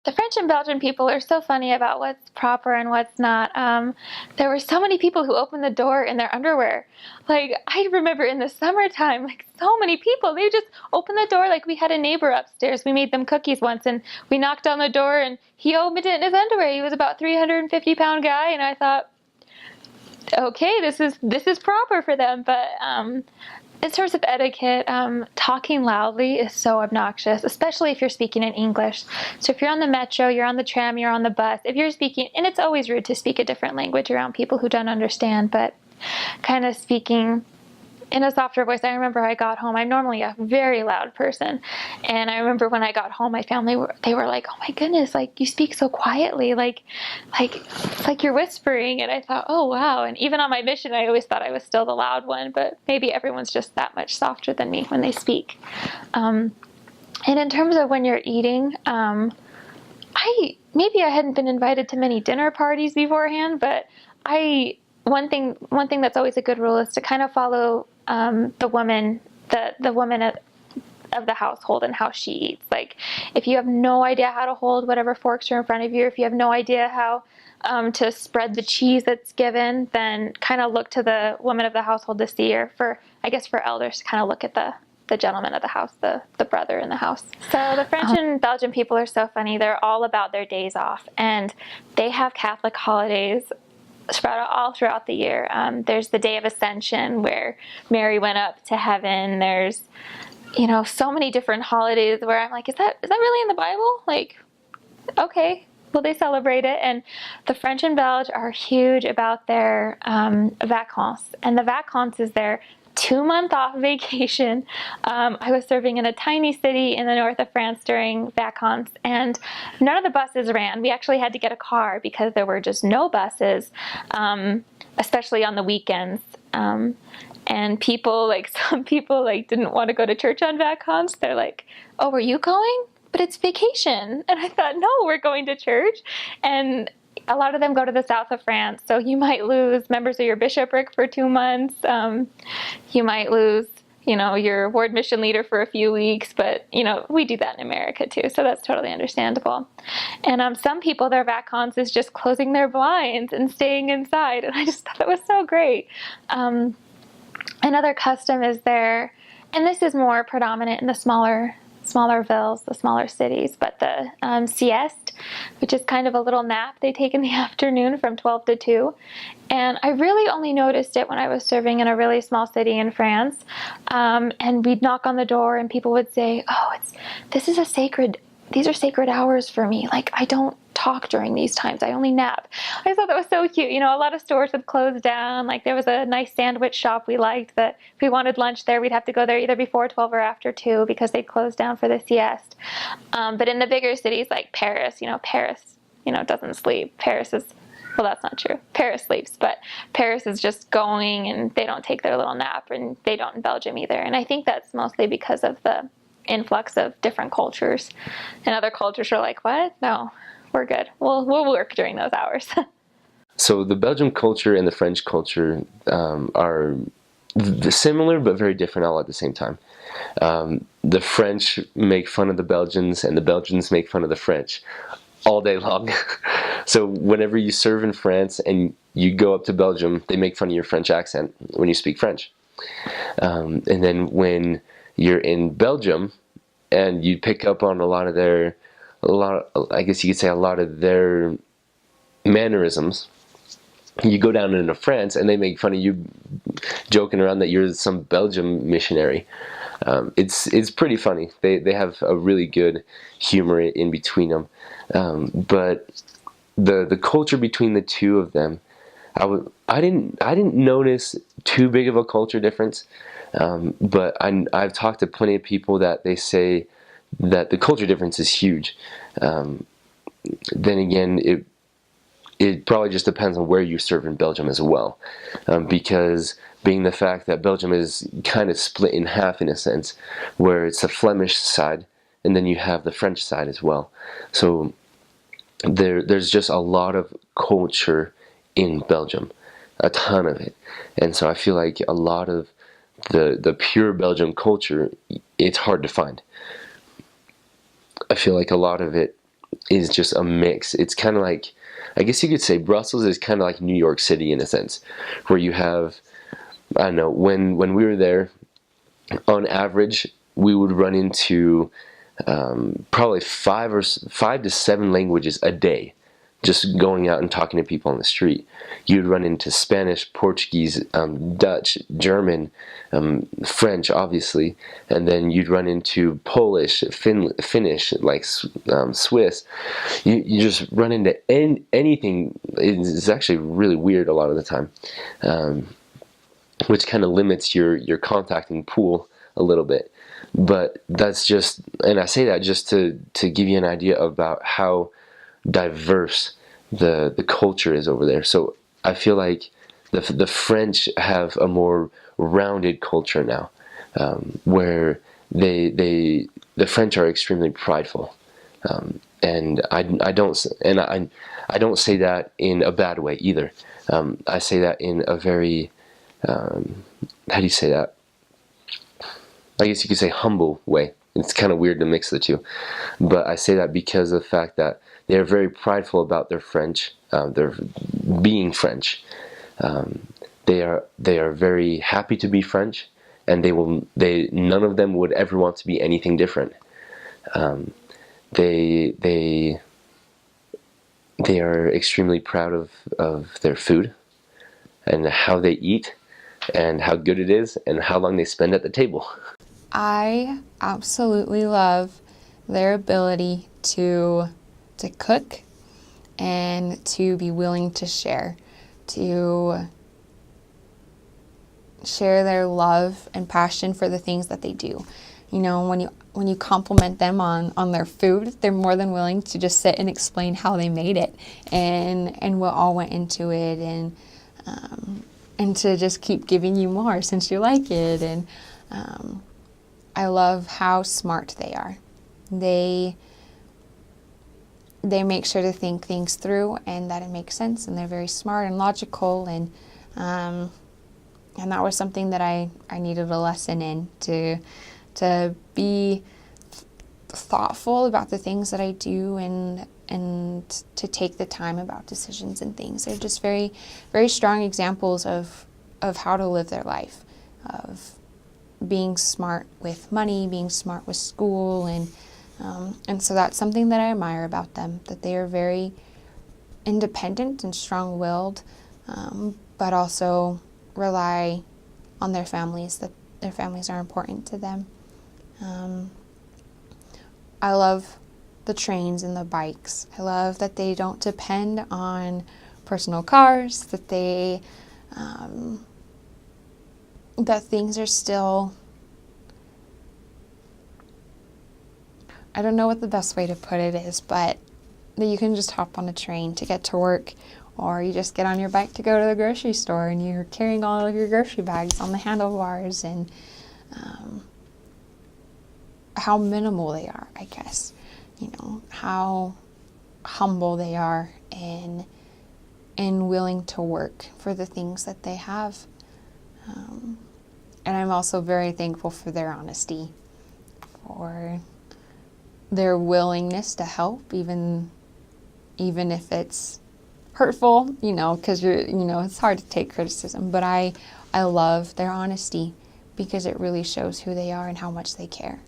The French and Belgian people are so funny about what's proper and what's not. There were so many people who opened the door in their underwear. Like, I remember in the summertime, like, so many people, they just opened the door. Like, we had a neighbor upstairs. We made them cookies once, and we knocked on the door, and he opened it in his underwear. He was about 350-pound guy, and I thought, okay, this is proper for them. But in terms of etiquette, talking loudly is so obnoxious, especially if you're speaking in English. So if you're on the metro, you're on the tram, you're on the bus, if you're speaking, and it's always rude to speak a different language around people who don't understand, but kind of speaking in a softer voice. I remember I got home. I'm normally a very loud person, and I remember when I got home, my family they were like, "Oh my goodness, like you speak so quietly, like you're whispering." And I thought, "Oh wow!" And even on my mission, I always thought I was still the loud one, but maybe everyone's just that much softer than me when they speak. And in terms of when you're eating, I hadn't been invited to many dinner parties beforehand, but I one thing that's always a good rule is to kind of follow the woman of the household and how she eats. Like, if you have no idea how to hold whatever forks are in front of you, if you have no idea how to spread the cheese that's given, then kind of look to the woman of the household to see, or for elders to kind of look at the gentleman of the house, the brother in the house. So the French and Belgian people are so funny. They're all about their days off, and they have Catholic holidays spread out all throughout the year. There's the Day of Ascension where Mary went up to heaven. There's, so many different holidays where I'm like, is that really in the Bible? Like, okay, well, they celebrate it. And the French and Belge are huge about their vacances, and the vacances is their 2-month off vacation. I was serving in a tiny city in the north of France during vacances, and none of the buses ran. We actually had to get a car because there were just no buses, especially on the weekends. And people, some people, didn't want to go to church on vacances. They're like, "Oh, were you going? But it's vacation." And I thought, no, we're going to church. And a lot of them go to the south of France, so you might lose members of your bishopric for 2 months. You might lose, your ward mission leader for a few weeks, but, we do that in America too, so that's totally understandable. And some people, their vacances is just closing their blinds and staying inside, and I just thought that was so great. Another custom is there, and this is more predominant in the smaller villes, the smaller cities, but the sieste, which is kind of a little nap they take in the afternoon from 12 to 2. And I really only noticed it when I was serving in a really small city in France. And we'd knock on the door and people would say, "Oh, these are sacred hours for me. Like, I don't talk during these times. I only nap." I thought that was so cute. A lot of stores had closed down. Like, there was a nice sandwich shop we liked that if we wanted lunch there, we'd have to go there either before 12 or after 2 because they'd closed down for the sieste. But in the bigger cities like Paris, doesn't sleep. Well, that's not true. Paris sleeps, but Paris is just going, and they don't take their little nap, and they don't in Belgium either. And I think that's mostly because of the influx of different cultures, and other cultures are like, "What? No, we're good. We'll work during those hours." So the Belgian culture and the French culture are similar but very different all at the same time. The French make fun of the Belgians, and the Belgians make fun of the French all day long. So whenever you serve in France and you go up to Belgium, they make fun of your French accent when you speak French. And then when you're in Belgium and you pick up on a lot of their mannerisms, you go down into France and they make fun of you, joking around that you're some Belgium missionary. It's pretty funny. They have a really good humor in between them. But the culture between the two of them, I didn't notice too big of a culture difference. But I've talked to plenty of people that they say that the culture difference is huge. Then again, it probably just depends on where you serve in Belgium as well, because being the fact that Belgium is kind of split in half in a sense, where it's the Flemish side and then you have the French side as well. So there's just a lot of culture in Belgium, a ton of it. And so I feel like a lot of the pure Belgian culture, it's hard to find. I feel like a lot of it is just a mix. It's kind of like, I guess you could say Brussels is kind of like New York City in a sense, where you have, I don't know, when we were there, on average, we would run into probably 5 to 7 languages a day, just going out and talking to people on the street. You'd run into Spanish, Portuguese, Dutch, German, French, obviously, and then you'd run into Polish, Finnish, like Swiss. You just run into anything. It's actually really weird a lot of the time, which kind of limits your contacting pool a little bit. But that's just, and I say that just to give you an idea about how diverse the culture is over there. So I feel like the French have a more rounded culture now, where the French are extremely prideful, and I don't say that in a bad way either. I say that in a very how do you say that? I guess you could say humble way. It's kind of weird to mix the two, but I say that because of the fact that they are very prideful about their French, their being French. They are very happy to be French, and none of them would ever want to be anything different. They are extremely proud of their food and how they eat and how good it is and how long they spend at the table. I absolutely love their ability to cook and to be willing to share their love and passion for the things that they do. You know, when you compliment them on their food, they're more than willing to just sit and explain how they made it and what all went into it, and to just keep giving you more since you like it. And I love how smart they are. They make sure to think things through and that it makes sense, and they're very smart and logical, and that was something that I needed a lesson in, to be thoughtful about the things that I do, and to take the time about decisions and things. They're just very, very strong examples of how to live their life, of being smart with money, being smart with school, and so that's something that I admire about them, that they are very independent and strong-willed, but also rely on their families, that their families are important to them. I love the trains and the bikes. I love that they don't depend on personal cars, that that things are still, I don't know what the best way to put it is, but that you can just hop on a train to get to work, or you just get on your bike to go to the grocery store and you're carrying all of your grocery bags on the handlebars, and how minimal they are, I guess. You know, how humble they are and willing to work for the things that they have. And I'm also very thankful for their honesty, for their willingness to help, even if it's hurtful, you know, because it's hard to take criticism. But I love their honesty, because it really shows who they are and how much they care.